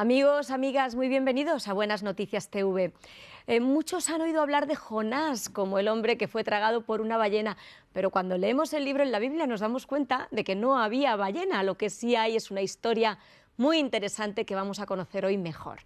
Amigos, amigas, muy bienvenidos a Buenas Noticias TV. Muchos han oído hablar de Jonás como el hombre que fue tragado por una ballena, pero cuando leemos el libro en la Biblia nos damos cuenta de que no había ballena. Lo que sí hay es una historia muy interesante que vamos a conocer hoy mejor.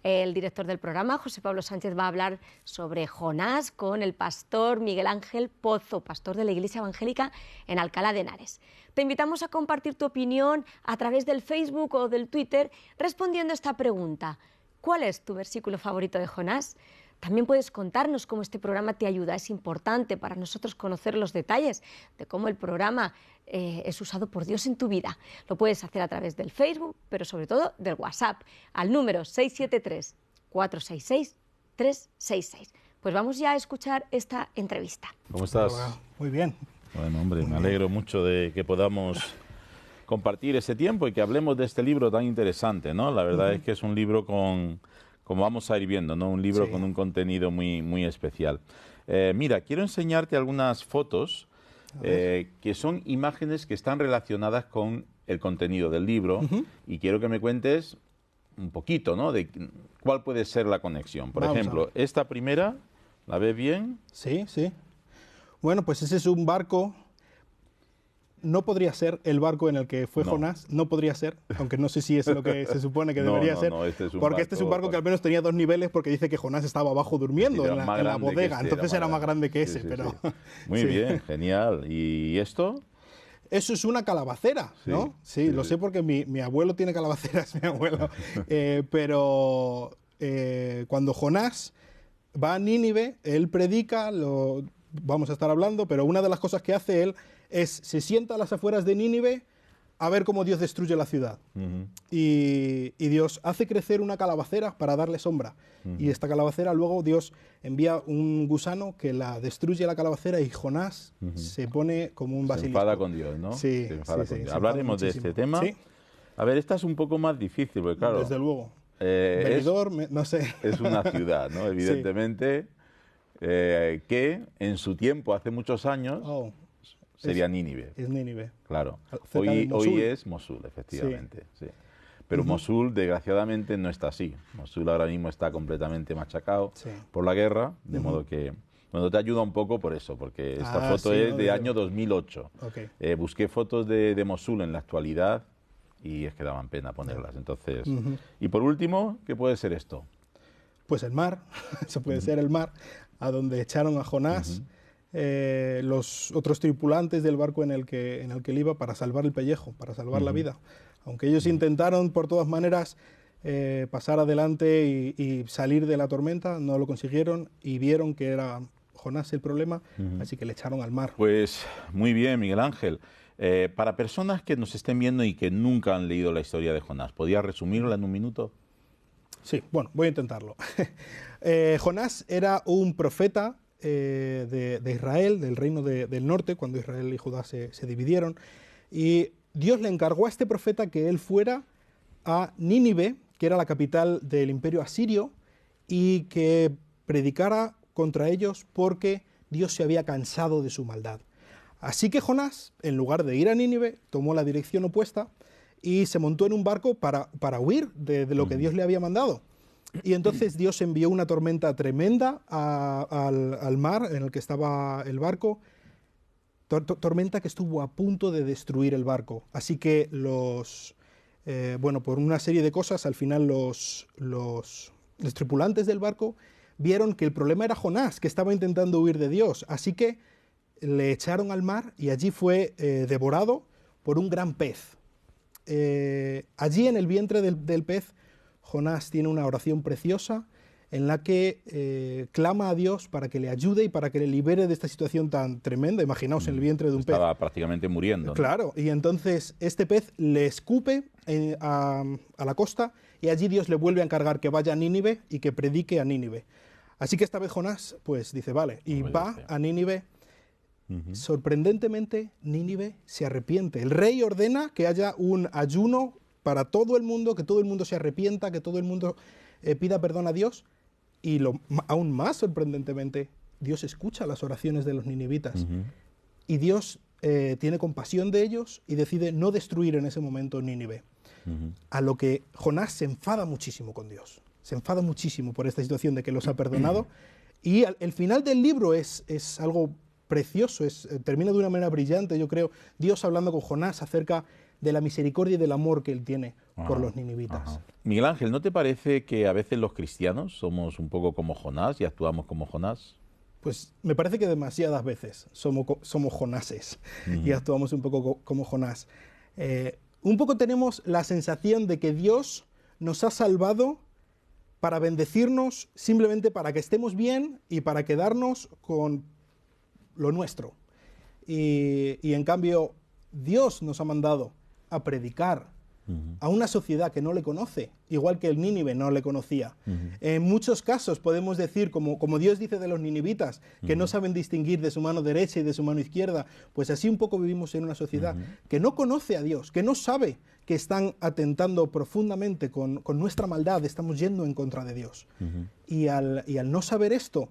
El director del programa, José Pablo Sánchez, va a hablar sobre Jonás con el pastor Miguel Ángel Pozo, pastor de la Iglesia Evangélica en Alcalá de Henares. Te invitamos a compartir tu opinión a través del Facebook o del Twitter respondiendo a esta pregunta: ¿cuál es tu versículo favorito de Jonás? También puedes contarnos cómo este programa te ayuda. Es importante para nosotros conocer los detalles de cómo el programa es usado por Dios en tu vida. Lo puedes hacer a través del Facebook, pero sobre todo del WhatsApp, al número 673-466-366. Pues vamos ya a escuchar esta entrevista. ¿Cómo estás? Hola, muy bien. Bueno, hombre, me alegro mucho de que podamos compartir ese tiempo y que hablemos de este libro tan interesante, ¿no? La verdad es que es un libro como vamos a ir viendo, ¿no? Un libro con un contenido muy, muy especial. Mira, quiero enseñarte algunas fotos que son imágenes que están relacionadas con el contenido del libro y quiero que me cuentes un poquito, ¿no? De cuál puede ser la conexión. Por ejemplo, esta primera, ¿la ves bien? Sí, sí. Bueno, pues ese es un barco. No podría ser el barco en el que fue Jonás, no podría ser, aunque no sé si es lo que se supone que debería ser, este es porque este es un barco que al menos tenía 2 niveles, porque dice que Jonás estaba abajo durmiendo en la bodega, entonces era más grande que ese. Pero muy bien, genial. ¿Y esto? Eso es una calabacera, ¿no? Sí, lo sé porque mi abuelo tiene calabaceras, mi abuelo. Pero cuando Jonás va a Nínive, él predica, vamos a estar hablando, pero una de las cosas que hace él se sienta a las afueras de Nínive a ver cómo Dios destruye la ciudad. Y Dios hace crecer una calabacera para darle sombra. Y esta calabacera luego Dios envía un gusano que la destruye la calabacera y Jonás se pone como un basilisco. Se enfada con Dios, ¿no? Sí, se enfada con Dios. se Hablaremos de este tema. Sí. A ver, esta es un poco más difícil, porque claro... Desde luego. Benidorm, no sé. Es una ciudad, ¿no? Evidentemente, que en su tiempo, hace muchos años... Sería Nínive. Es Nínive. Claro. Hoy es Mosul, efectivamente. Sí. Pero Mosul, desgraciadamente, no está así. Mosul ahora mismo está completamente machacado por la guerra, de modo que... Bueno, te ayuda un poco por eso, porque esta foto es de año 2008. Busqué fotos de Mosul en la actualidad y es que daban pena ponerlas. Entonces, y por último, ¿qué puede ser esto? Pues el mar. Eso puede ser el mar, a donde echaron a Jonás. Los otros tripulantes del barco en el que él iba para salvar el pellejo, para salvar la vida. Aunque ellos intentaron por todas maneras pasar adelante y salir de la tormenta, no lo consiguieron y vieron que era Jonás el problema, así que le echaron al mar. Pues muy bien, Miguel Ángel. Para personas que nos estén viendo y que nunca han leído la historia de Jonás, ¿podrías resumirla en un minuto? Sí, bueno, voy a intentarlo. Jonás era un profeta de Israel, del reino del norte, cuando Israel y Judá se dividieron, y Dios le encargó a este profeta que él fuera a Nínive, que era la capital del imperio asirio, y que predicara contra ellos porque Dios se había cansado de su maldad. Así que Jonás, en lugar de ir a Nínive, tomó la dirección opuesta y se montó en un barco para huir de lo que Dios le había mandado. Y entonces Dios envió una tormenta tremenda al mar en el que estaba el barco, tormenta que estuvo a punto de destruir el barco. Así que por una serie de cosas, al final los tripulantes del barco vieron que el problema era Jonás, que estaba intentando huir de Dios. Así que le echaron al mar y allí fue devorado por un gran pez. Allí en el vientre del pez, Jonás tiene una oración preciosa en la que clama a Dios para que le ayude y para que le libere de esta situación tan tremenda. Imaginaos en el vientre de un pez. Estaba prácticamente muriendo, ¿no? Claro, y entonces este pez le escupe a la costa y allí Dios le vuelve a encargar que vaya a Nínive y que predique a Nínive. Así que esta vez Jonás pues dice, vale, y va a Nínive. Sorprendentemente, Nínive se arrepiente. El rey ordena que haya un ayuno para todo el mundo, que todo el mundo se arrepienta, que todo el mundo pida perdón a Dios. Y aún más sorprendentemente, Dios escucha las oraciones de los ninivitas. Y Dios tiene compasión de ellos y decide no destruir en ese momento Nínive. A lo que Jonás se enfada muchísimo con Dios. Se enfada muchísimo por esta situación de que los ha perdonado. Y el final del libro es algo precioso, termina de una manera brillante, yo creo, Dios hablando con Jonás acerca de la misericordia y del amor que él tiene por los ninivitas. Miguel Ángel, ¿no te parece que a veces los cristianos somos un poco como Jonás y actuamos como Jonás? Pues me parece que demasiadas veces somos Jonases y actuamos un poco como Jonás. Un poco tenemos la sensación de que Dios nos ha salvado para bendecirnos, simplemente para que estemos bien y para quedarnos con lo nuestro. Y en cambio, Dios nos ha mandado a predicar a una sociedad que no le conoce, igual que el Nínive no le conocía. En muchos casos podemos decir, como Dios dice de los ninivitas, que no saben distinguir de su mano derecha y de su mano izquierda, pues así un poco vivimos en una sociedad que no conoce a Dios, que no sabe que están atentando profundamente con nuestra maldad, estamos yendo en contra de Dios. Y al no saber esto,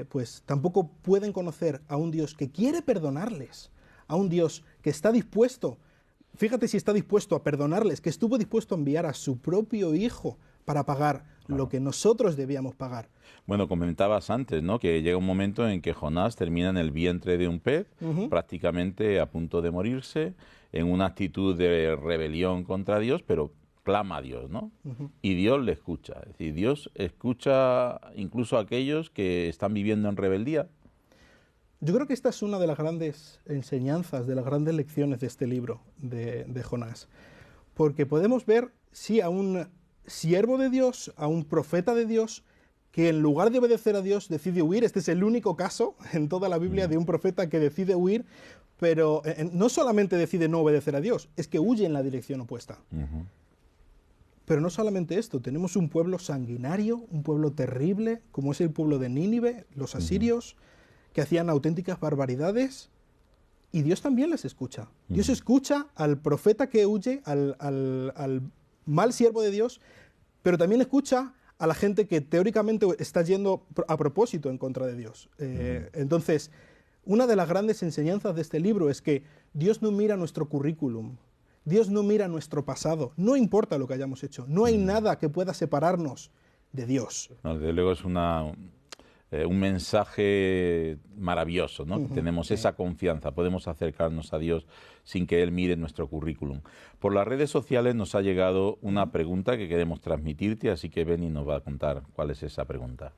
pues tampoco pueden conocer a un Dios que quiere perdonarles, a un Dios que está dispuesto, fíjate si está dispuesto a perdonarles, que estuvo dispuesto a enviar a su propio Hijo para pagar lo que nosotros debíamos pagar. Bueno, comentabas antes, ¿no?, que llega un momento en que Jonás termina en el vientre de un pez, prácticamente a punto de morirse, en una actitud de rebelión contra Dios, pero clama a Dios, ¿no? Y Dios le escucha. Es decir, Dios escucha incluso a aquellos que están viviendo en rebeldía. Yo creo que esta es una de las grandes enseñanzas, de las grandes lecciones de este libro de Jonás. Porque podemos ver, sí, a un siervo de Dios, a un profeta de Dios, que en lugar de obedecer a Dios decide huir. Este es el único caso en toda la Biblia de un profeta que decide huir, pero no solamente decide no obedecer a Dios, es que huye en la dirección opuesta. Pero no solamente esto, tenemos un pueblo sanguinario, un pueblo terrible, como es el pueblo de Nínive, los asirios, que hacían auténticas barbaridades, y Dios también les escucha. Dios escucha al profeta que huye, al mal siervo de Dios, pero también escucha a la gente que teóricamente está yendo a propósito en contra de Dios. Entonces, una de las grandes enseñanzas de este libro es que Dios no mira nuestro currículum, Dios no mira nuestro pasado, no importa lo que hayamos hecho, no hay nada que pueda separarnos de Dios. No, desde luego es un mensaje maravilloso, ¿no? Tenemos esa confianza, podemos acercarnos a Dios sin que Él mire nuestro currículum. Por las redes sociales nos ha llegado una pregunta que queremos transmitirte, así que Beni nos va a contar cuál es esa pregunta.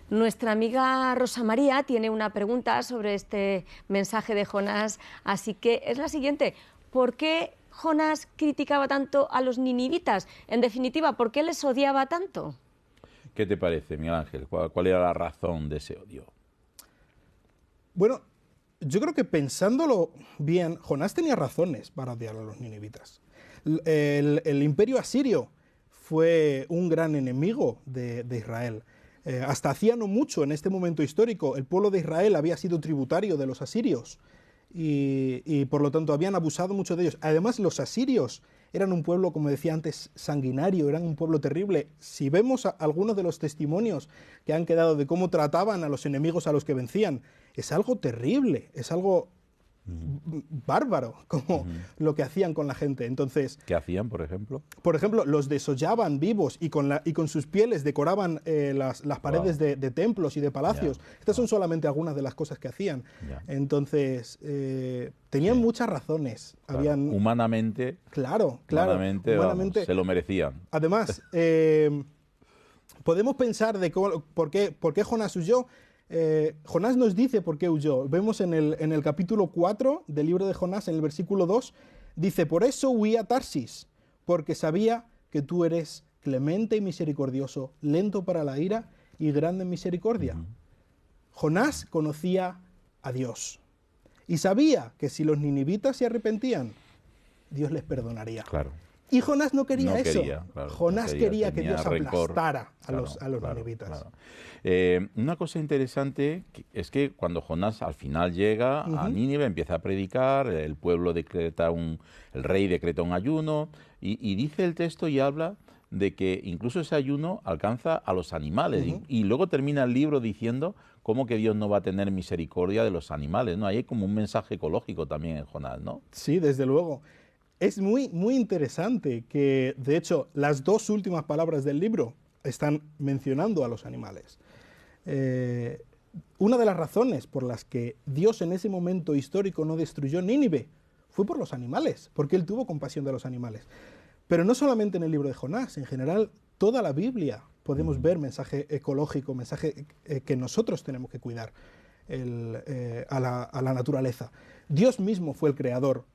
Nuestra amiga Rosa María tiene una pregunta sobre este mensaje de Jonás, así que es la siguiente: ¿por qué Jonás criticaba tanto a los ninivitas? En definitiva, ¿por qué les odiaba tanto? ¿Qué te parece, Miguel Ángel? ¿Cuál era la razón de ese odio? Bueno, yo creo que pensándolo bien, Jonás tenía razones para odiar a los ninivitas. El imperio asirio fue un gran enemigo de Israel. Hasta hacía no mucho, en este momento histórico, el pueblo de Israel había sido tributario de los asirios y por lo tanto habían abusado mucho de ellos. Además, los asirios eran un pueblo, como decía antes, sanguinario, eran un pueblo terrible. Si vemos algunos de los testimonios que han quedado de cómo trataban a los enemigos a los que vencían, es algo terrible, es algo bárbaro, como lo que hacían con la gente. Entonces, ¿qué hacían, por ejemplo? Por ejemplo, los desollaban vivos y con sus pieles decoraban las paredes de templos y de palacios. Estas son solamente algunas de las cosas que hacían. Entonces, tenían muchas razones. Claro. Habían... Humanamente, humanamente vamos, se lo merecían. Además, podemos pensar de por qué Jonás huyó. Jonás nos dice por qué huyó. Vemos en el capítulo 4 del libro de Jonás, en el versículo 2, dice: por eso huí a Tarsis, porque sabía que tú eres clemente y misericordioso, lento para la ira y grande en misericordia. Jonás conocía a Dios y sabía que si los ninivitas se arrepentían, Dios les perdonaría. Claro. Y Jonás no quería eso. Claro, Jonás quería que Dios rencor, aplastara a los ninivitas. Claro. Una cosa interesante es que cuando Jonás al final llega a Nínive, empieza a predicar, el pueblo decreta el rey decreta un ayuno y dice el texto y habla de que incluso ese ayuno alcanza a los animales y luego termina el libro diciendo cómo que Dios no va a tener misericordia de los animales, ¿no? Ahí hay como un mensaje ecológico también en Jonás, ¿no? Sí, desde luego. es muy, muy interesante que, de hecho, las dos últimas palabras del libro están mencionando a los animales. Una de las razones por las que Dios en ese momento histórico no destruyó Nínive fue por los animales, porque Él tuvo compasión de los animales. Pero no solamente en el libro de Jonás, en general, toda la Biblia podemos ver mensaje ecológico, mensaje que nosotros tenemos que cuidar a la naturaleza. Dios mismo fue el creador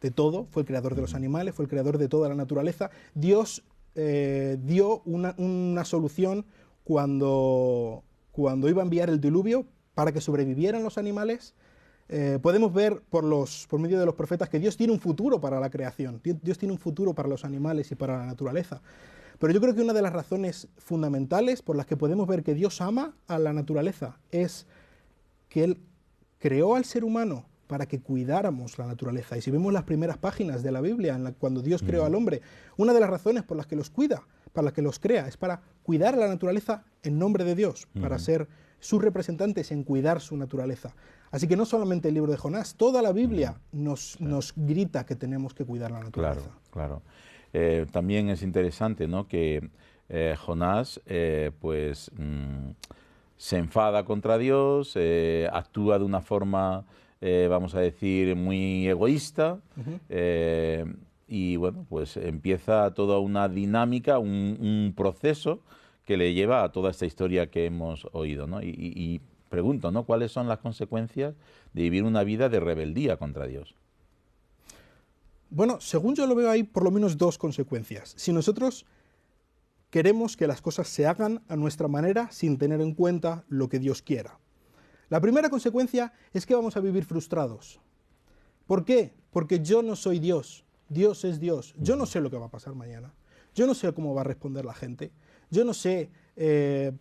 de todo, fue el creador de los animales, fue el creador de toda la naturaleza. Dios dio una solución cuando iba a enviar el diluvio para que sobrevivieran los animales. Podemos ver por medio de los profetas que Dios tiene un futuro para la creación, Dios tiene un futuro para los animales y para la naturaleza. Pero yo creo que una de las razones fundamentales por las que podemos ver que Dios ama a la naturaleza es que Él creó al ser humano para que cuidáramos la naturaleza. Y si vemos las primeras páginas de la Biblia, cuando Dios creó al hombre, una de las razones por las que los cuida, para las que los crea, es para cuidar a la naturaleza en nombre de Dios, para ser sus representantes en cuidar su naturaleza. Así que no solamente el libro de Jonás, toda la Biblia nos grita que tenemos que cuidar la naturaleza. Claro. También es interesante, ¿no?, que Jonás se enfada contra Dios, actúa de una forma, vamos a decir, muy egoísta, y bueno, pues empieza toda una dinámica, un proceso que le lleva a toda esta historia que hemos oído, ¿no? Y pregunto, ¿no?, ¿cuáles son las consecuencias de vivir una vida de rebeldía contra Dios? Bueno, según yo lo veo, hay por lo menos dos consecuencias. Si nosotros queremos que las cosas se hagan a nuestra manera sin tener en cuenta lo que Dios quiera. La primera consecuencia es que vamos a vivir frustrados. ¿Por qué? Porque yo no soy Dios. Dios es Dios. Yo no sé lo que va a pasar mañana. Yo no sé cómo va a responder la gente. Yo no sé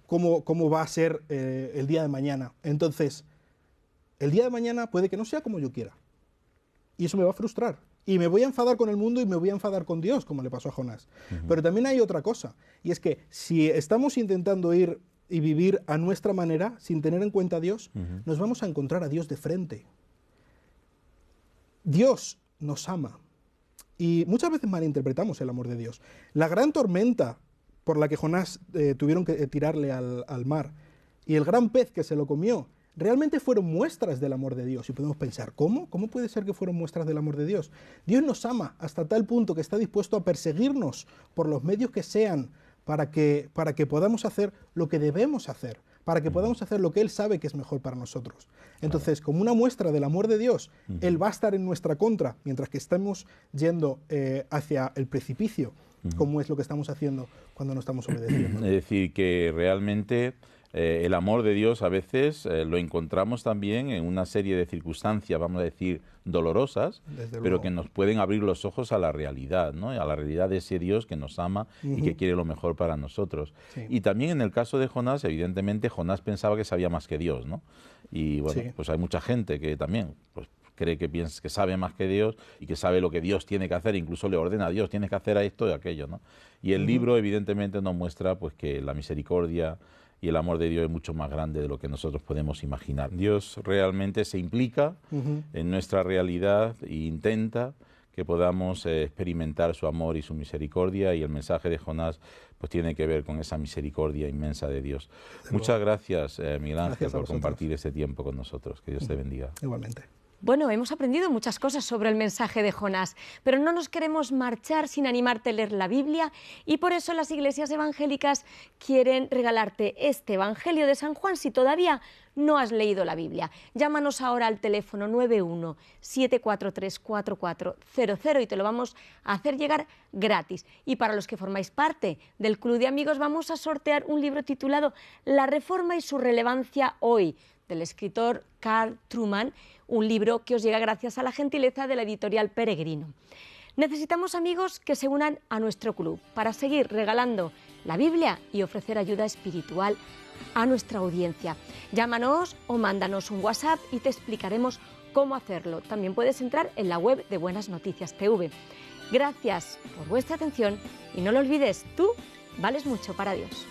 cómo va a ser el día de mañana. Entonces, el día de mañana puede que no sea como yo quiera. Y eso me va a frustrar. Y me voy a enfadar con el mundo y me voy a enfadar con Dios, como le pasó a Jonás. Pero también hay otra cosa, y es que si estamos intentando ir y vivir a nuestra manera, sin tener en cuenta a Dios, nos vamos a encontrar a Dios de frente. Dios nos ama. Y muchas veces malinterpretamos el amor de Dios. La gran tormenta por la que Jonás tuvieron que tirarle al mar, y el gran pez que se lo comió, realmente fueron muestras del amor de Dios. Y podemos pensar, ¿cómo? ¿Cómo puede ser que fueron muestras del amor de Dios? Dios nos ama hasta tal punto que está dispuesto a perseguirnos por los medios que sean para que podamos hacer lo que debemos hacer, para que podamos hacer lo que Él sabe que es mejor para nosotros. Entonces, como una muestra del amor de Dios, Él va a estar en nuestra contra, mientras que estamos yendo hacia el precipicio, como es lo que estamos haciendo cuando no estamos obedeciendo. Es decir, que realmente el amor de Dios a veces lo encontramos también en una serie de circunstancias, vamos a decir, dolorosas, pero que nos pueden abrir los ojos a la realidad, ¿no?, a la realidad de ese Dios que nos ama y que quiere lo mejor para nosotros. Sí. Y también en el caso de Jonás, evidentemente, Jonás pensaba que sabía más que Dios, ¿no? Y bueno, pues hay mucha gente que también cree que sabe más que Dios y que sabe lo que Dios tiene que hacer, incluso le ordena a Dios, tienes que hacer esto y aquello, ¿no? Y el libro evidentemente nos muestra pues que la misericordia y el amor de Dios es mucho más grande de lo que nosotros podemos imaginar. Dios realmente se implica en nuestra realidad e intenta que podamos experimentar su amor y su misericordia, y el mensaje de Jonás pues tiene que ver con esa misericordia inmensa de Dios. Muchas gracias, Miguel Ángel, por compartir este tiempo con nosotros. Que Dios te bendiga. Igualmente. Bueno, hemos aprendido muchas cosas sobre el mensaje de Jonás, pero no nos queremos marchar sin animarte a leer la Biblia, y por eso las iglesias evangélicas quieren regalarte este Evangelio de San Juan si todavía no has leído la Biblia. Llámanos ahora al teléfono 91-743-4400 y te lo vamos a hacer llegar gratis. Y para los que formáis parte del Club de Amigos, vamos a sortear un libro titulado La Reforma y su relevancia hoy, del escritor Carl Trueman, un libro que os llega gracias a la gentileza de la editorial Peregrino. Necesitamos amigos que se unan a nuestro club para seguir regalando la Biblia y ofrecer ayuda espiritual a nuestra audiencia. Llámanos o mándanos un WhatsApp y te explicaremos cómo hacerlo. También puedes entrar en la web de Buenas Noticias TV. Gracias por vuestra atención y no lo olvides, tú vales mucho para Dios.